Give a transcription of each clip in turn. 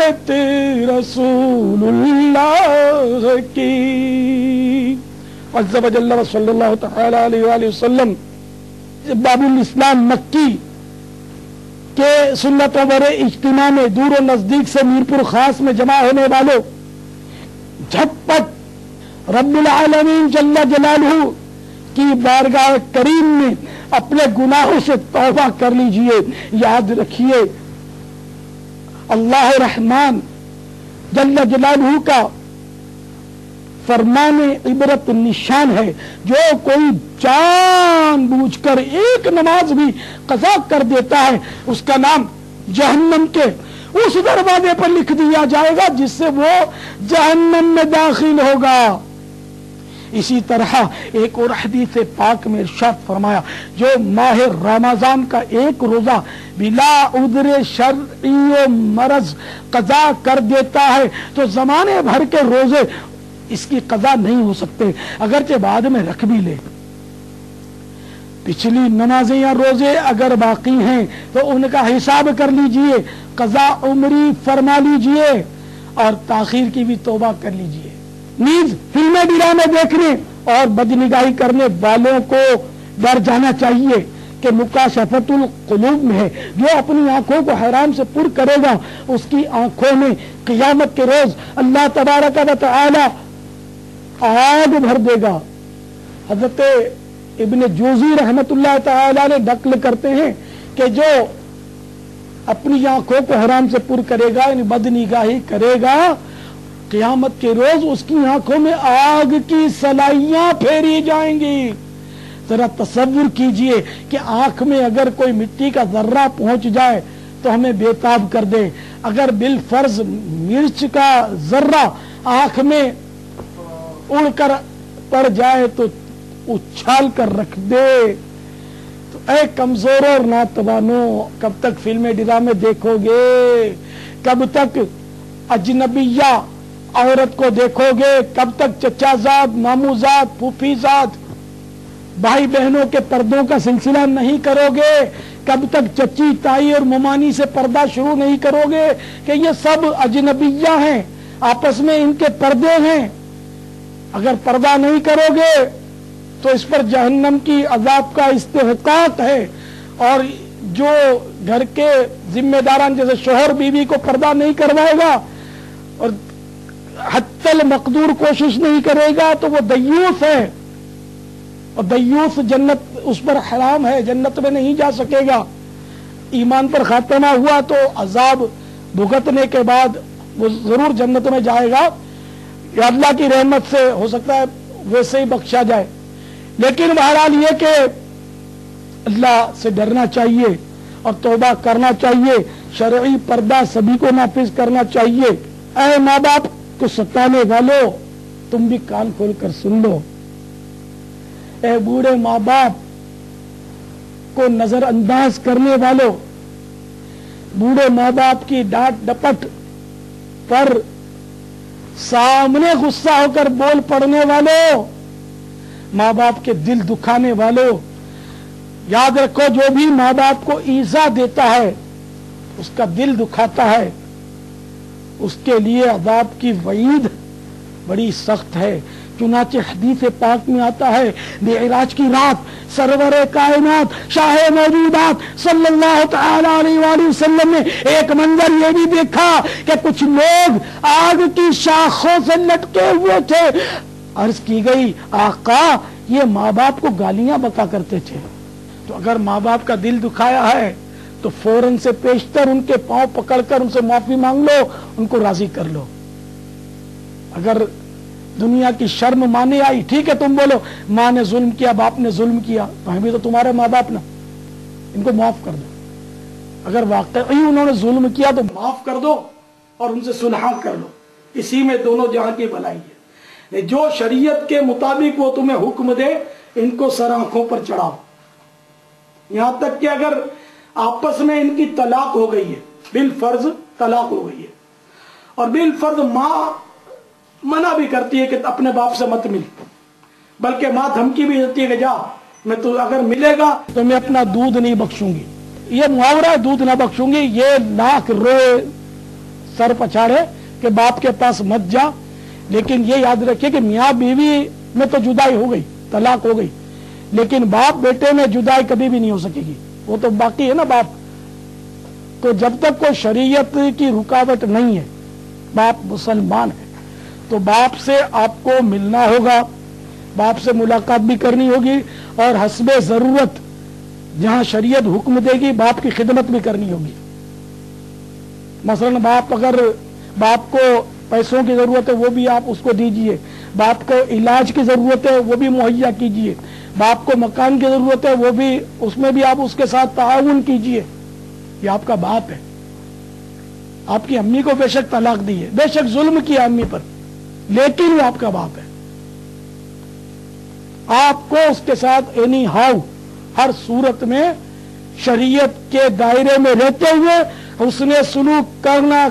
दावत रसूलुल्लाह की। अज़्ज़ा व जल्ल व सल्लल्लाहु तआला अलैहि वसल्लम बाबुल इस्लाम मक्की के सुन्नतों बरे इज्तिमा में दूर और नजदीक से मीरपुर खास में जमा होने वालों, झटपट रब्बुल आलमीन जल्ल जलालहू की बारगाह करीम में अपने गुनाहों से तौबा कर लीजिए। याद रखिए अल्लाह रहमान जल्ल जलालहू का फरमाने इबरत निशान है, जो कोई जानबूझकर एक नमाज भी कज़ा कर देता है उसका नाम जहन्नम के उस दरवाजे पर लिख दिया जाएगा जिससे वो जहन्नम में दाखिल होगा। इसी तरह एक और हदीस पाक में इरशाद फरमाया, जो माह रमजान का एक रोजा बिला उद्रे शर्ई मरज कज़ा कर देता है तो जमाने भर के रोजे इसकी कज़ा नहीं हो सकते, अगरचे बाद में रख भी ले। पिछली नमाजें या रोजे अगर बाकी हैं तो उनका हिसाब कर लीजिए, कज़ा उम्री फरमा लीजिए और ताखीर की भी तौबा कर लीजिए। नींद फिल्में ड्रामे देखने और बदनिगाही करने वालों को डर जाना चाहिए कि मुकाशफतुल कुलूब में है। जो अपनी आंखों को हराम से पुर करेगा उसकी आंखों में क़ियामत के रोज अल्लाह तबारक व तआला आग भर देगा। हजरत इब्ने जौज़ी रहमतुल्लाह तआला ने नक्ल करते हैं कि जो अपनी आंखों को हराम से पुर करेगा यानी बदनिगाही करेगा, क़ियामत के रोज उसकी आंखों में आग की सलाइयां फेरी जाएंगी। जरा तसव्वुर कीजिए कि आंख में अगर कोई मिट्टी का जर्रा पहुंच जाए तो हमें बेताब कर दे, अगर बिल फर्ज मिर्च का जर्रा आंख में उड़कर पड़ जाए तो उछाल कर रख दे। तो ऐ कमजोर और नातवानो, कब तक फिल्में ड्रामे देखोगे? कब तक अजनबिया औरत को देखोगे? कब तक चचाजाद, मामूजाद, फूफीजाद, भाई बहनों के पर्दों का सिलसिला नहीं करोगे? कब तक चची, ताई और मुमानी से पर्दा शुरू नहीं करोगे कि ये सब अजनबिया हैं, आपस में इनके पर्दे हैं? अगर पर्दा नहीं करोगे तो इस पर जहन्नम की अजाब का इस्तेहकाक है। और जो घर के जिम्मेदारान जैसे शोहर बीवी को पर्दा नहीं करवाएगा और हत्तल मकदूर कोशिश नहीं करेगा तो वो दय्यूस है, और दय्यूस जन्नत उस पर हराम है, जन्नत में नहीं जा सकेगा। ईमान पर खात्मा हुआ तो अजाब भुगतने के बाद वो जरूर जन्नत में जाएगा, या अल्लाह की रहमत से हो सकता है वैसे ही बख्शा जाए। लेकिन बहरहाल ये कि अल्लाह से डरना चाहिए और तौबा करना चाहिए, शरई पर्दा सभी को नाफिज करना चाहिए। ऐ माँ बाप को सताने वालों, तुम भी कान खोल कर सुन लो। ऐ बूढ़े माँ बाप को नजरअंदाज करने वालों, बूढ़े माँ बाप की डांट डपट पर सामने गुस्सा होकर बोल पड़ने वालों, माँ बाप के दिल दुखाने वालों, याद रखो जो भी माँ बाप को ईजा देता है, उसका दिल दुखाता है, उसके लिए अज़ाब की वईद बड़ी सख्त है। चुनाचे हदीस पाक में आता है, मेराज की रात सरवरे कायनात शाहे मौजूदात सल्लल्लाहु तआला अलैहि वसल्लम ने एक मंजर ये भी देखा कि कुछ लोग आग की शाखों से लटके हुए थे। अर्ज की गई, आका ये माँ बाप को गालियां बता करते थे। तो अगर माँ बाप का दिल दुखाया है तो फौरन से पेशतर उनके पांव पकड़कर उनसे माफी मांग लो, उनको राजी कर लो। अगर दुनिया की शर्म माने आई, ठीक है तुम बोलो माँ ने जुल्म किया, बाप ने जुल्म किया, तो हम भी तो तुम्हारे माँ बाप ना, इनको माफ कर दो। अगर वाकई उन्होंने जुल्म किया तो माफ कर दो और उनसे सुलह कर लो, इसी में दोनों जहां की भलाई है। जो शरीयत के मुताबिक वो तुम्हें हुक्म दे, इनको सर आंखों पर चढ़ाओ। यहां तक कि अगर आपस में इनकी तलाक हो गई है, बिल फर्ज तलाक हो गई है, और बिल फर्ज माँ मना भी करती है कि अपने बाप से मत मिल, बल्कि माँ धमकी भी देती है कि जा मैं तो अगर मिलेगा तो मैं अपना दूध नहीं बख्शूंगी, ये मुहावरा है, दूध ना बख्शूंगी, ये लाख रोए सर पछाड़े कि बाप के पास मत जा, लेकिन ये याद रखिए कि मियाँ बीवी में तो जुदाई हो गई, तलाक हो गई, लेकिन बाप बेटे में जुदाई कभी भी नहीं हो सकेगी, वो तो बाकी है ना बाप। तो जब तक कोई शरीयत की रुकावट नहीं है, बाप मुसलमान है, तो बाप से आपको मिलना होगा, बाप से मुलाकात भी करनी होगी, और हस्बे जरूरत जहां शरीयत हुक्म देगी बाप की खिदमत भी करनी होगी। मसलन बाप को पैसों की जरूरत है वो भी आप उसको दीजिए, बाप को इलाज की जरूरत है वो भी मुहैया कीजिए, बाप को मकान की जरूरत है वो भी, उसमें भी आप उसके साथ ताउन कीजिए। ये आपका बाप है। आपकी अम्मी को बेशक तलाक दी है, बेशक जुल्म किया अम्मी पर, लेकिन वो आपका बाप है। आपको उसके साथ एनी हाउ हर सूरत में शरीयत के दायरे में रहते हुए उसने सुलूक करना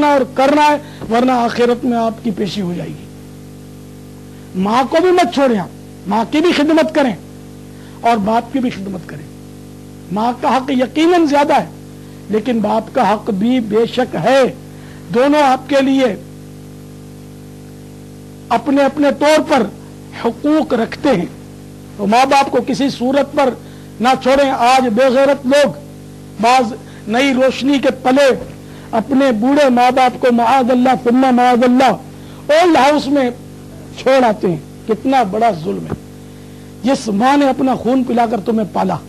और करना है, वरना आखिरत में आपकी पेशी हो जाएगी। मां को भी मत छोड़ें, आप मां की भी खिदमत करें और बाप की भी खिदमत करें। मां का हक यकीनन ज्यादा है, लेकिन बाप का हक भी बेशक है। दोनों आपके लिए अपने अपने तौर पर हुकूक रखते हैं, तो माँ बाप को किसी सूरत पर ना छोड़ें। आज बेगैरत लोग बाज नई रोशनी के पले अपने बूढ़े माँ बाप को माअज़ल्लाह सुम्मा माअज़ल्लाह ओल्ड हाउस में छोड़ आते हैं। कितना बड़ा जुल्म है। जिस माँ ने अपना खून पिलाकर तुम्हें पाला,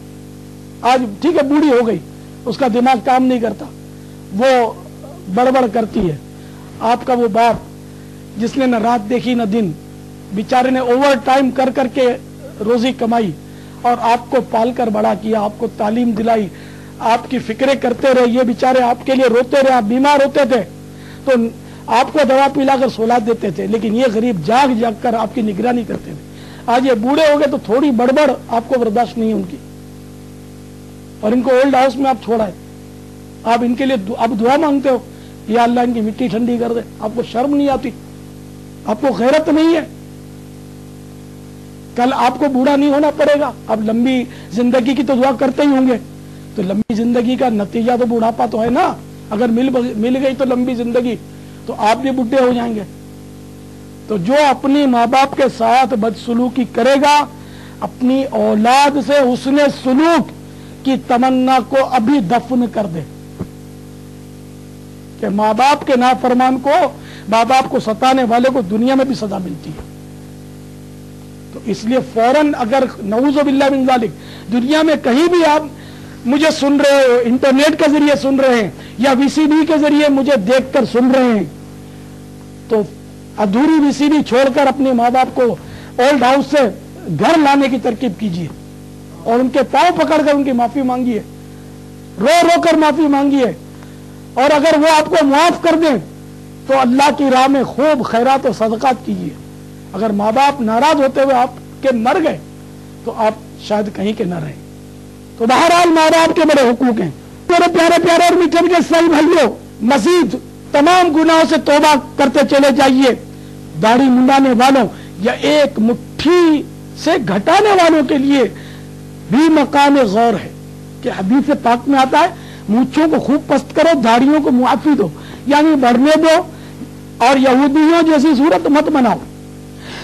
आज ठीक है बूढ़ी हो गई, उसका दिमाग काम नहीं करता, वो बड़बड़ करती है। आपका वो बाप जिसने न रात देखी न दिन, बेचारे ने ओवर टाइम कर करके रोजी कमाई और आपको पालकर बड़ा किया, आपको तालीम दिलाई, आपकी फिक्रें करते रहे, ये बेचारे आपके लिए रोते रहे। आप बीमार होते थे तो आपको दवा पिलाकर सुला देते थे, लेकिन ये गरीब जाग जाग कर आपकी निगरानी करते थे। आज ये बूढ़े हो गए तो थोड़ी बड़बड़ आपको बर्दाश्त नहीं है उनकी, और इनको ओल्ड हाउस में आप छोड़ा है। आप इनके लिए आप दुआ मांगते हो, या अल्लाह इनकी मिट्टी ठंडी कर दे। आपको शर्म नहीं आती? आपको गैरत नहीं है? कल आपको बूढ़ा नहीं होना पड़ेगा, आप लंबी जिंदगी की तो दुआ करते ही होंगे, तो लंबी जिंदगी का नतीजा तो बुढ़ापा तो है ना। अगर मिल गई तो लंबी जिंदगी, तो आप भी बुढ़े हो जाएंगे। तो जो अपनी माँ बाप के साथ बदसलूकी करेगा, अपनी औलाद से उसने सुलूक की तमन्ना को अभी दफन कर दे। कि माँ बाप के नाफरमान को, माँ बाप को सताने वाले को दुनिया में भी सजा मिलती है। तो इसलिए फौरन अगर नऊज़ु बिल्लाह मिन ज़ालिक दुनिया में कहीं भी आप मुझे सुन रहे हो, इंटरनेट के जरिए सुन रहे हैं या वीसीडी के जरिए मुझे देखकर सुन रहे हैं, तो अधूरी वीसीडी छोड़कर अपने माँ बाप को ओल्ड हाउस से घर लाने की तरकीब कीजिए और उनके पांव पकड़कर उनकी माफी मांगिए, रो रो कर माफी मांगिए। और अगर वो आपको माफ कर दें तो अल्लाह की राह में खूब खैरात और सदकात कीजिए। अगर माँ बाप नाराज होते हुए आपके मर गए तो आप शायद कहीं के न रहे। तो बहरहाल माँ बाप के बड़े हुकूक हैं। मेरे प्यारे प्यारे और मीठे मीठे सही भाइयों, मजीद तमाम गुनाहों से तौबा करते चले जाइए। दाढ़ी मुंडाने वालों या एक मुट्ठी से घटाने वालों के लिए भी मकाम गौर है कि हदीस पाक में आता है, मूंछों को खूब पस्त करो, दाढ़ियों को मुआफी दो, यानी बढ़ने दो, और यहूदियों जैसी सूरत मत बनाओ।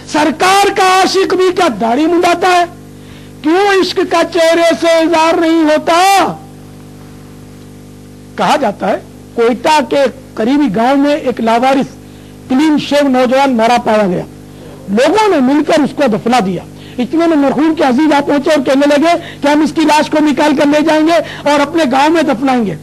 सरकार का आशिक भी क्या दाढ़ी मुंडाता है? क्यों इश्क का चेहरे से इज़हार नहीं होता? कहा जाता है कोयटा के करीबी गांव में एक लावारिस क्लीन शेव नौजवान मारा पाया गया। लोगों ने मिलकर उसको दफना दिया। इतने में मरहूम के अजीज आ पहुंचे और कहने लगे कि हम इसकी लाश को निकाल कर ले जाएंगे और अपने गांव में दफनाएंगे।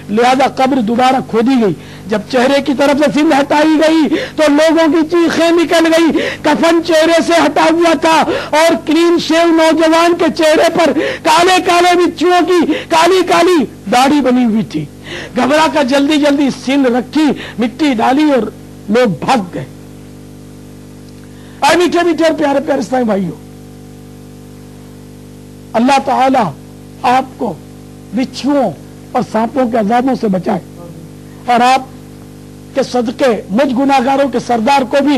लिहाजा कब्र दोबारा खोदी गई। जब चेहरे की तरफ से सिंध हटाई गई तो लोगों की चीखें निकल गई। कफन चेहरे से हटा हुआ था और क्लीन शेव नौजवान के चेहरे पर काले काले बिच्छुओं की काली काली दाढ़ी बनी हुई थी। घबरा कर जल्दी जल्दी सिंध रखी, मिट्टी डाली और लोग भाग गए। और मीठे मीठे प्यारे प्यारे इस्लामी भाइयों, अल्लाह ताला आपको बिच्छुओं और सांपों के अजाबों से बचाए और आप के सदके मुझ गुनाहगारों के सरदार को भी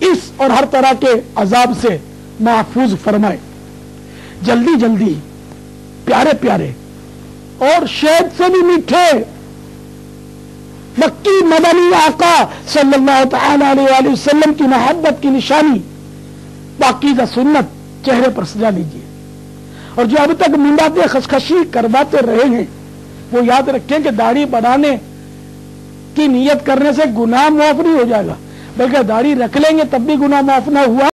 इस और हर तरह के अजाब से महफूज फरमाए। जल्दी जल्दी प्यारे प्यारे और शहद से भी मीठे مکی مدنی آقا صلی اللہ تعالی علیہ وآلہ وسلم کی محبت کی نشانی پاکیزہ سنت چہرے پر سجا لیجیے. اور جو اب تک منڈاتے خشخشی کرواتے رہے ہیں وہ یاد رکھیں کہ داڑھی بڑھانے کی نیت کرنے سے گناہ معاف نہیں ہو جائے گا، بلکہ داڑھی رکھ لیں گے تب بھی گناہ معاف نہ ہوا